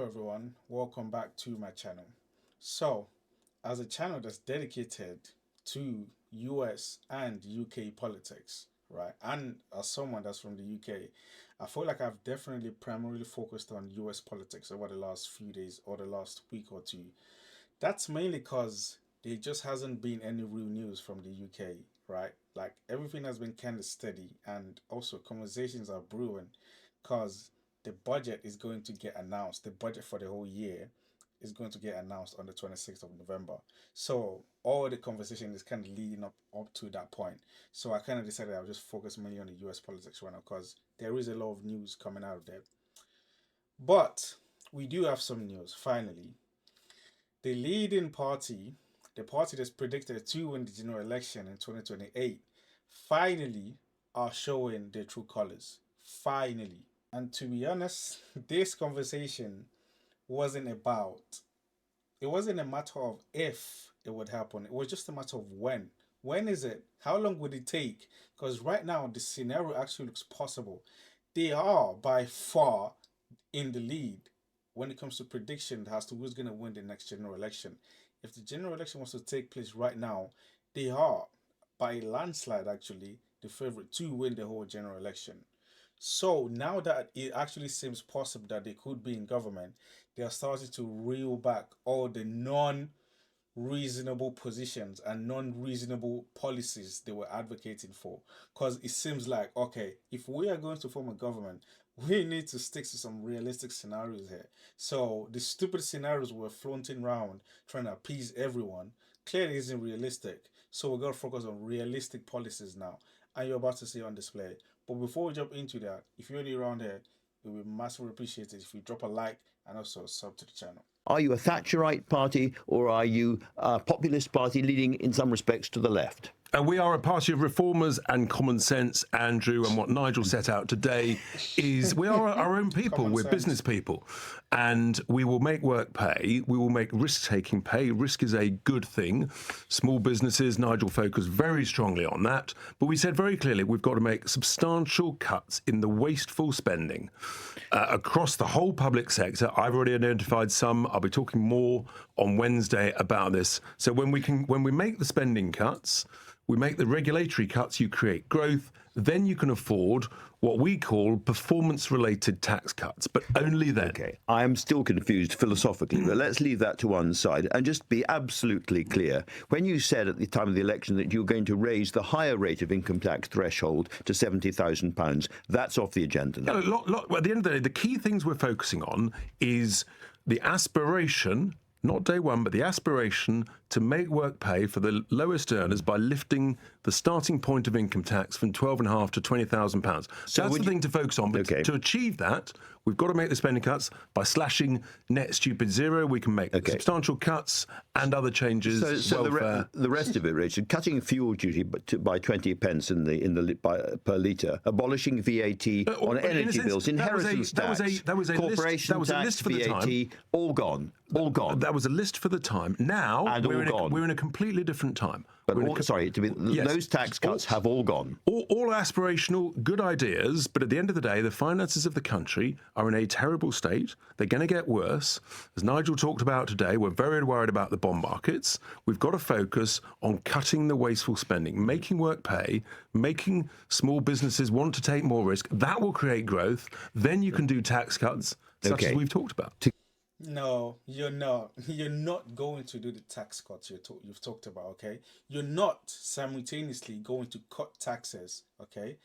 Hello everyone, welcome back to my channel. So, as a channel that's dedicated to US and UK politics, right? And as someone that's from the UK, I feel like I've definitely primarily focused on US politics over the last few days or the last week or two. That's mainly because there just hasn't been any real news from the UK, right? Like everything has been kind of steady, and also conversations are brewing because the budget is going to get announced. The budget for the whole year is going to get announced on the 26th of November. So all the conversation is kind of leading up to that point. So I kind of decided I'll just focus mainly on the US politics right now because there is a lot of news coming out of there. But we do have some news finally. The leading party, the party that's predicted to win the general election in 2028, finally are showing their true colors. Finally. And to be honest, this conversation wasn't about, it wasn't a matter of if it would happen, it was just a matter of when. When is it? How long would it take? Because right now, the scenario actually looks possible. They are by far in the lead when it comes to prediction as to who's going to win the next general election. If the general election was to take place right now, they are by a landslide actually the favorite to win the whole general election. So now that it actually seems possible that they could be in government, they are starting to reel back all the non-reasonable positions and non-reasonable policies they were advocating for. Because it seems like, okay, if we are going to form a government, we need to stick to some realistic scenarios here. So the stupid scenarios we're flaunting around trying to appease everyone clearly isn't realistic. So we're going to focus on realistic policies now. And you're about to see on display. But before we jump into that, if you're new around here, it would be massively appreciated if you drop a like and also sub to the channel. Are you a Thatcherite party or are you a populist party leaning in some respects to the left? We are a party of reformers and common sense, Andrew. And what Nigel set out today is we are our own people. Common We're sense. business people. And we will make work pay. We will make risk-taking pay. Risk is a good thing. Small businesses, Nigel focused very strongly on that. But we said very clearly we've got to make substantial cuts in the wasteful spending across the whole public sector. I've already identified some. I'll be talking more on Wednesday about this. So when we make the spending cuts, we make the regulatory cuts, you create growth, then you can afford what we call performance-related tax cuts, but only then. Okay, I am still confused philosophically, but let's leave that to one side and just be absolutely clear. When you said at the time of the election that you were going to raise the higher rate of income tax threshold to £70,000, that's off the agenda now. At the end of the day, the key things we're focusing on is the aspiration, not day one, but the aspiration to make work pay for the lowest earners by lifting the starting point of income tax from £12,500 to £20,000. So that's the thing to focus on. But to achieve that, we've got to make the spending cuts by slashing net stupid zero. We can make substantial cuts and other changes. So the rest of it, Richard, cutting fuel duty by 20 pence per litre, abolishing VAT on energy bills, inheritance tax, corporation tax, VAT, all gone. All gone. That was a list for the time. Now we're in a completely different time. But those tax cuts have all gone. All aspirational, good ideas, but at the end of the day, the finances of the country are in a terrible state. They're going to get worse. As Nigel talked about today, we're very worried about the bond markets. We've got to focus on cutting the wasteful spending, making work pay, making small businesses want to take more risk. That will create growth. Then you can do tax cuts, such as we've talked about. No, you're not. You're not going to do the tax cuts you've talked about, okay? You're not simultaneously going to cut taxes, okay,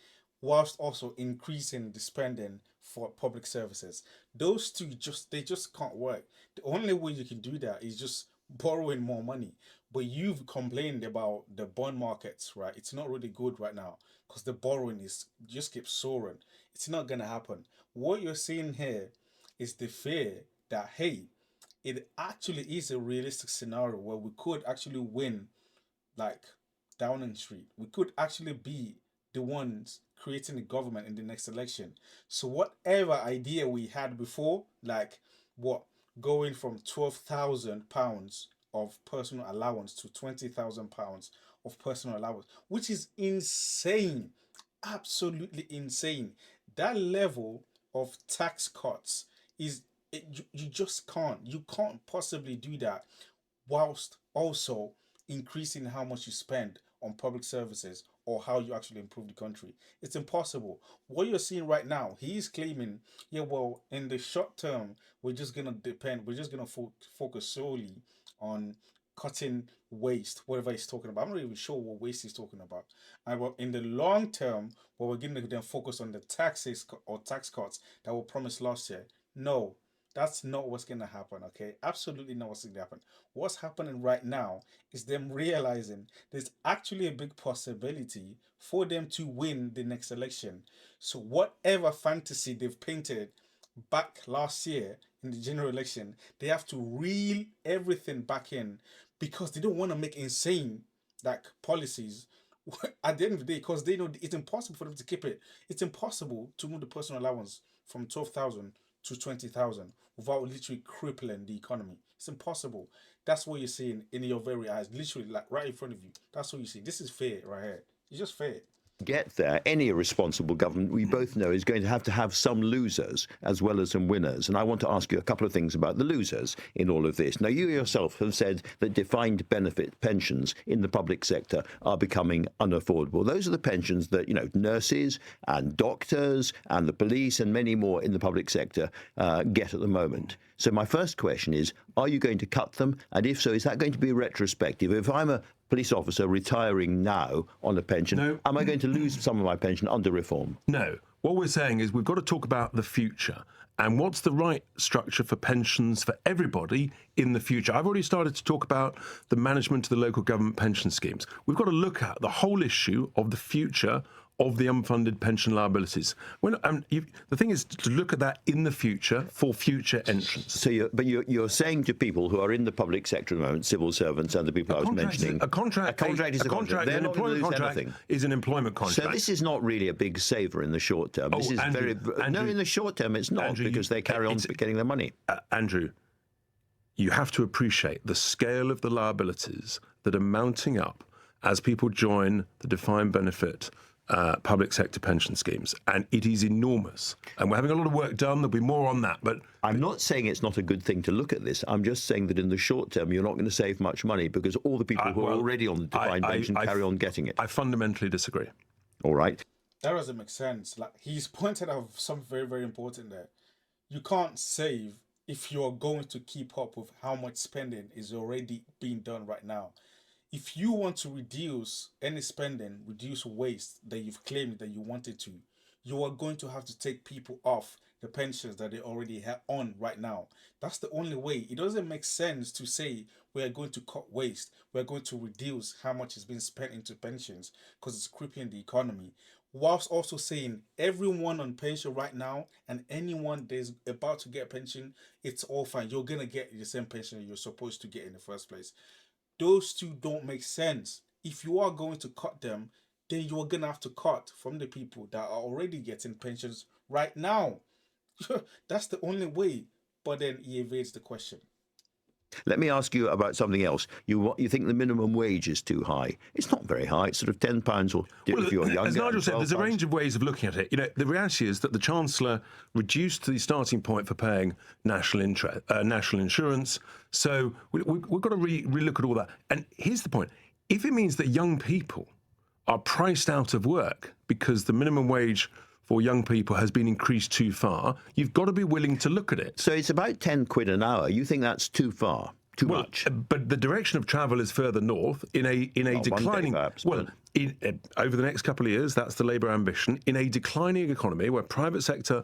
whilst also increasing the spending for public services. Those two they just can't work. The only way you can do that is just borrowing more money. But you've complained about the bond markets, right? It's not really good right now because the borrowing just keeps soaring. It's not gonna happen. What you're seeing here is the fear that, hey, it actually is a realistic scenario where we could actually win, like Downing Street. We could actually be the ones creating the government in the next election. So whatever idea we had before, like going from £12,000 of personal allowance to £20,000 of personal allowance, which is insane, absolutely insane. That level of tax cuts is You just can't. You can't possibly do that whilst also increasing how much you spend on public services or how you actually improve the country. It's impossible. What you're seeing right now, he's claiming, yeah, well, in the short term, we're just gonna focus solely on cutting waste, whatever he's talking about. I'm not even sure what waste he's talking about. And well, in the long term, well, we're going to then focus on the taxes or tax cuts that were promised last year. No, that's not what's going to happen, okay? Absolutely not what's going to happen. What's happening right now is them realizing there's actually a big possibility for them to win the next election. So, whatever fantasy they've painted back last year in the general election, they have to reel everything back in because they don't want to make insane like policies at the end of the day because they know it's impossible for them to keep it. It's impossible to move the personal allowance from 12,000 to 20,000 without literally crippling the economy. It's impossible. That's what you're seeing in your very eyes, literally like right in front of you. That's what you see. This is fair right here. It's just fair. Get there, any responsible government, we both know, is going to have some losers as well as some winners. And I want to ask you a couple of things about the losers in all of this. Now, you yourself have said that defined benefit pensions in the public sector are becoming unaffordable. Those are the pensions that, nurses and doctors and the police and many more in the public sector get at the moment. So my first question is, are you going to cut them? And if so, is that going to be retrospective? If I'm a police officer retiring now on a pension, am I going to lose some of my pension under reform? No. What we're saying is we've got to talk about the future and what's the right structure for pensions for everybody in the future. I've already started to talk about the management of the local government pension schemes. We've got to look at the whole issue of the future of the unfunded pension liabilities. The thing is to look at that in the future for future entrants. So, you're saying to people who are in the public sector at the moment, civil servants and the people I was mentioning, a contract is a contract. They're not going to lose anything. Is an employment contract. So this is not really a big saver in the short term. This is Andrew, no, in the short term it's not, Andrew, because they carry on getting their money. Andrew, you have to appreciate the scale of the liabilities that are mounting up as people join the defined benefit public sector pension schemes, and it is enormous. And we're having a lot of work done. There'll be more on that. But I'm not saying it's not a good thing to look at this. I'm just saying that in the short term, you're not going to save much money because all the people who are already on the defined pension carry on getting it. I fundamentally disagree. All right. That doesn't make sense. Like he's pointed out something very, very important there. You can't save if you're going to keep up with how much spending is already being done right now. If you want to reduce any spending, reduce waste that you've claimed that you wanted to, you are going to have to take people off the pensions that they already have on right now. That's the only way. It doesn't make sense to say we are going to cut waste, we're going to reduce how much is being spent into pensions because it's crippling the economy, whilst also saying everyone on pension right now and anyone that is about to get a pension, it's all fine. You're going to get the same pension you're supposed to get in the first place. Those two don't make sense. If you are going to cut them, then you are going to have to cut from the people that are already getting pensions right now. That's the only way. But then he evades the question. Let me ask you about something else. You think the minimum wage is too high? It's not very high. It's sort of £10 or if you're younger. As Nigel said, there's a range of ways of looking at it. The reality is that the Chancellor reduced the starting point for paying national insurance. So we've got to relook at all that. And here's the point. If it means that young people are priced out of work because the minimum wage for young people has been increased too far, you've got to be willing to look at it. So it's about 10 quid an hour. You think that's too far? Too much? But the direction of travel is further north in a declining. Perhaps, over the next couple of years, that's the Labour ambition. In a declining economy where private sector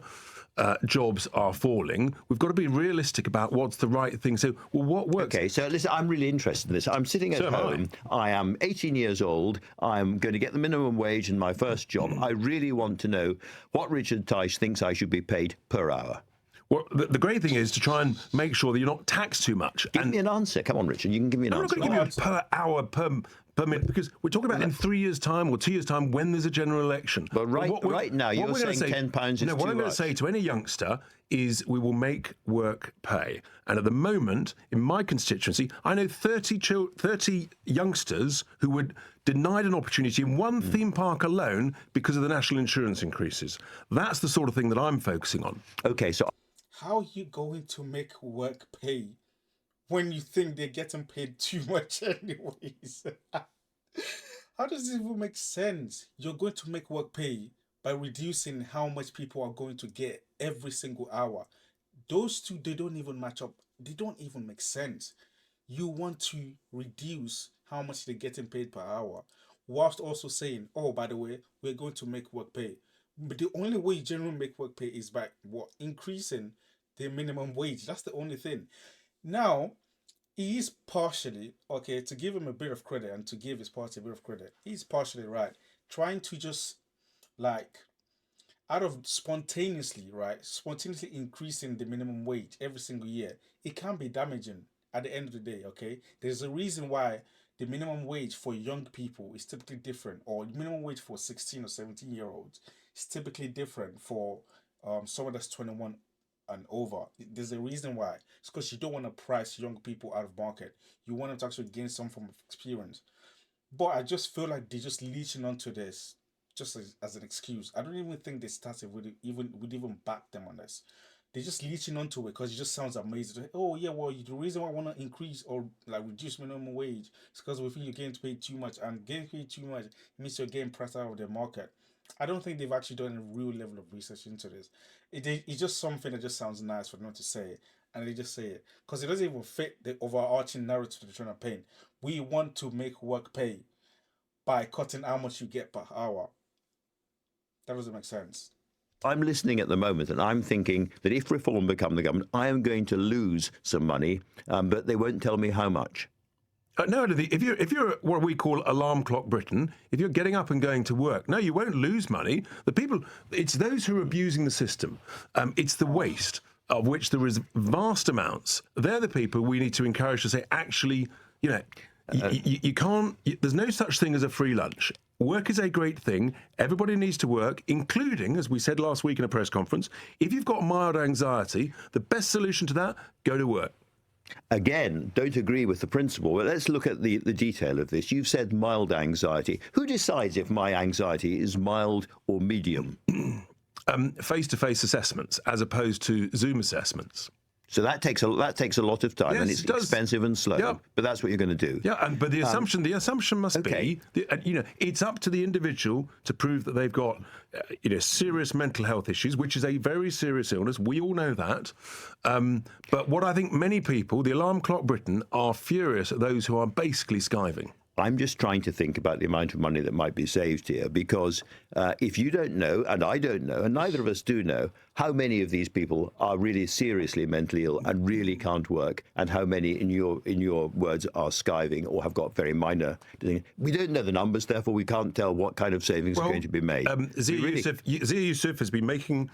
jobs are falling, we've got to be realistic about what's the right thing. So, what works? Okay, so listen, I'm really interested in this. I'm sitting at home. I am 18 years old. I'm going to get the minimum wage in my first job. I really want to know what Richard Tice thinks I should be paid per hour. Well, the great thing is to try and make sure that you're not taxed too much. Give me an answer. Come on, Richard. You can give me an answer. I'm not going to give you per hour, per minute, because we're talking about in 3 years' time or 2 years' time when there's a general election. But right now, you're saying £10 is too much. What I'm going to say to any youngster is we will make work pay. And at the moment, in my constituency, I know 30 youngsters who were denied an opportunity in one theme park alone because of the national insurance increases. That's the sort of thing that I'm focusing on. Okay, so How are you going to make work pay when you think they're getting paid too much anyways? How does this even make sense? You're going to make work pay by reducing how much people are going to get every single hour. Those two, they don't even match up. They don't even make sense. You want to reduce how much they're getting paid per hour, whilst also saying, oh, by the way, we're going to make work pay. But the only way you generally make work pay is by what? Increasing the minimum wage. That's the only thing. Now, he is partially, okay, to give him a bit of credit and to give his party a bit of credit, he's partially right. Trying to just like out of spontaneously, right? Spontaneously increasing the minimum wage every single year, it can be damaging at the end of the day, okay? There's a reason why the minimum wage for young people is typically different, or the minimum wage for 16 or 17-year-olds is typically different for someone that's 21 and over. There's a reason why. It's because you don't want to price young people out of market. You want them to actually gain some form of experience. But I just feel like they're just leeching onto this just as an excuse. I don't even think they started with even back them on this. They're just leeching onto it because it just sounds amazing. Oh yeah, well the reason why I want to increase or like reduce minimum wage is because we feel you're getting paid too much, and getting paid too much means you're getting pressed out of the market. I don't think they've actually done a real level of research into this. It's just something that just sounds nice for them to say, and they just say it because it doesn't even fit the overarching narrative they're trying to paint. We want to make work pay by cutting how much you get per hour. That doesn't make sense. I'm listening at the moment and I'm thinking that if Reform become the government, I am going to lose some money, but they won't tell me how much. No, if you're what we call alarm clock Britain, if you're getting up and going to work, no, you won't lose money. The people, it's those who are abusing the system. It's the waste, of which there is vast amounts. They're the people we need to encourage to say, actually, you know, you can't. There's no such thing as a free lunch. Work is a great thing. Everybody needs to work, including, as we said last week in a press conference, if you've got mild anxiety, the best solution to that, go to work. Again, don't agree with the principle, but let's look at the detail of this. You've said mild anxiety. Who decides if my anxiety is mild or medium? Face-to-face assessments as opposed to Zoom assessments. So that takes a lot of time, Yes, and it's it does. Expensive and slow. Yeah. But that's what you're going to do. Yeah, but the assumption must okay. be, it's up to the individual to prove that they've got, serious mental health issues, which is a very serious illness. We all know that. But what I think many people, the alarm clock Britain, are furious at those who are basically skiving. I'm just trying to think about the amount of money that might be saved here, because if you don't know, and I don't know, and neither of us do know, how many of these people are really seriously mentally ill and really can't work, and how many, in your words, are skiving or have got very minor. We don't know the numbers, therefore we can't tell what kind of savings are going to be made. Zia Yusuf has been making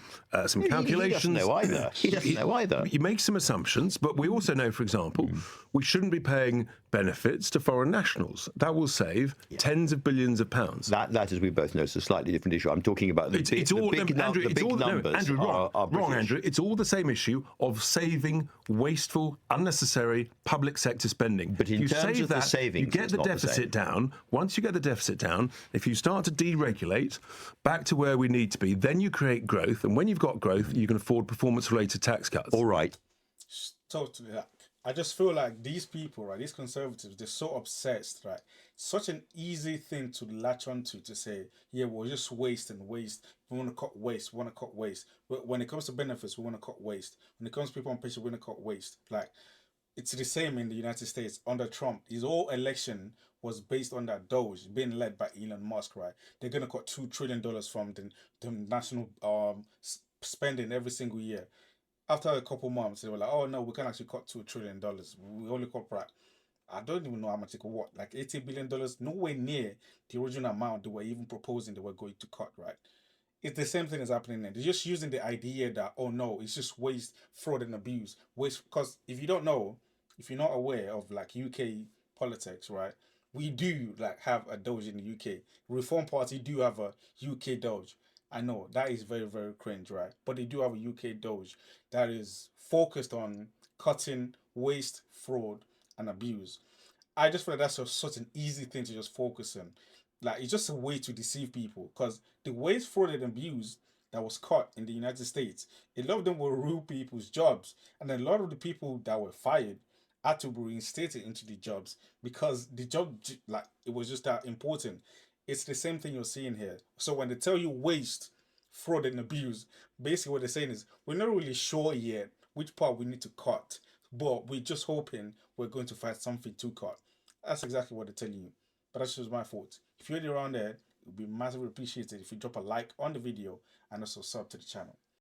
some calculations. He doesn't know either. He doesn't know either. You make some assumptions, but we also know, for example, we shouldn't be paying benefits to foreign nationals. That will save tens of billions of pounds. That, as we both know, is a slightly different issue. I'm talking about the big numbers. Andrew, wrong, Andrew. It's all the same issue of saving wasteful, unnecessary public sector spending. But in terms of the savings, you get the deficit down. Once you get the deficit down, if you start to deregulate back to where we need to be, then you create growth. And when you've got growth, you can afford performance-related tax cuts. All right. Totally. I just feel like these people, right, these conservatives, they're so obsessed, right? Such an easy thing to latch onto to say, yeah, we'll just waste and waste. We want to cut waste, we want to cut waste. When it comes to benefits, we want to cut waste. When it comes to people on pension, we want to cut waste. Like, it's the same in the United States under Trump. His whole election was based on that Doge being led by Elon Musk, right? They're going to cut $2 trillion from the national spending every single year. After a couple months, they were like, oh no, we can actually cut $2 trillion. We only cut, right? I don't even know how much it could, like $80 billion, nowhere near the original amount they were even proposing they were going to cut, right? It's the same thing that's happening there. They're just using the idea that, oh no, it's just waste, fraud and abuse. Waste, because if you don't know, if you're not aware of like UK politics, right? We do like have a Doge in the UK. Reform Party do have a UK Doge. I know that is very, very cringe, right? But they do have a UK Doge that is focused on cutting waste, fraud, and abuse. I just feel like that's such an easy thing to just focus on. Like, it's just a way to deceive people because the waste, fraud, and abuse that was caught in the United States, a lot of them were real people's jobs. And a lot of the people that were fired had to be reinstated into the jobs because the job, like, it was just that important. It's the same thing you're seeing here. So when they tell you waste, fraud, and abuse, basically what they're saying is we're not really sure yet which part we need to cut, but we're just hoping we're going to find something to cut. That's exactly what they're telling you. But that's just my fault. If you're around there, it would be massively appreciated if you drop a like on the video and also sub to the channel.